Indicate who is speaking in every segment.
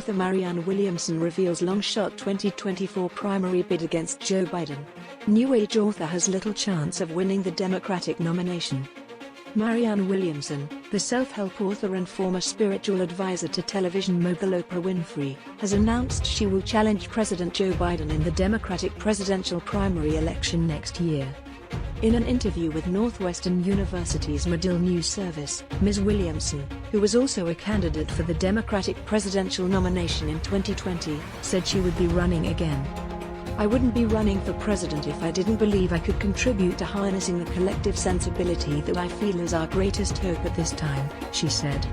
Speaker 1: author Marianne Williamson reveals long-shot 2024 primary bid against Joe Biden. New Age author has little chance of winning the Democratic nomination. Marianne Williamson, the self-help author and former spiritual advisor to television mogul Oprah Winfrey, has announced she will challenge President Joe Biden in the Democratic presidential primary election next year. In an interview with Northwestern University's Medill News Service, Ms. Williamson, who was also a candidate for the Democratic presidential nomination in 2020, said she would be running again. "I wouldn't be running for president if I didn't believe I could contribute to harnessing the collective sensibility that I feel is our greatest hope at this time," she said.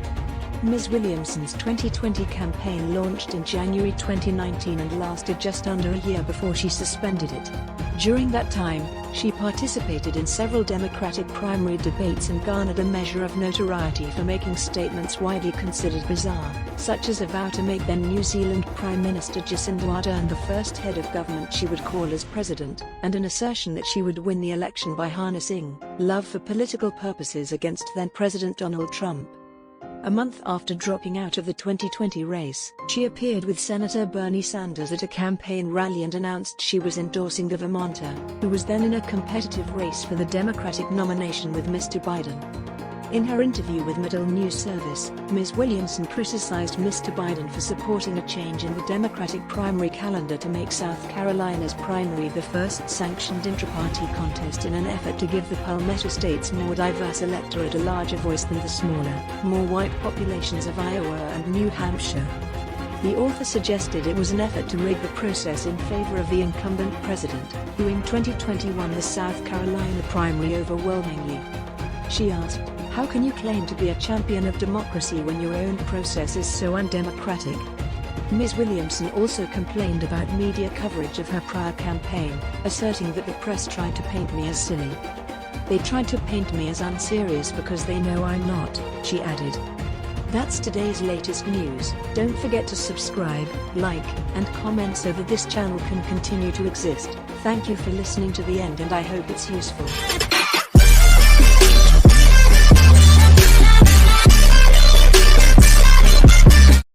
Speaker 1: Ms. Williamson's 2020 campaign launched in January 2019 and lasted just under a year before she suspended it. During that time, she participated in several Democratic primary debates and garnered a measure of notoriety for making statements widely considered bizarre, such as a vow to make then New Zealand Prime Minister Jacinda Ardern the first head of government she would call as president, and an assertion that she would win the election by harnessing love for political purposes against then-President Donald Trump. A month after dropping out of the 2020 race, she appeared with Senator Bernie Sanders at a campaign rally and announced she was endorsing the Vermonter, who was then in a competitive race for the Democratic nomination with Mr. Biden. In her interview with Medill News Service, Ms. Williamson criticized Mr. Biden for supporting a change in the Democratic primary calendar to make South Carolina's primary the first sanctioned intra-party contest in an effort to give the Palmetto State's more diverse electorate a larger voice than the smaller, more white populations of Iowa and New Hampshire. The author suggested it was an effort to rig the process in favor of the incumbent president, who in 2020 won the South Carolina primary overwhelmingly. She asked, "How can you claim to be a champion of democracy when your own process is so undemocratic?" Ms. Williamson also complained about media coverage of her prior campaign, asserting that the press tried to paint me as silly. "They tried to paint me as unserious because they know I'm not," she added. That's today's latest news. Don't forget to subscribe, like, and comment so that this channel can continue to exist. Thank you for listening to the end and I hope it's useful.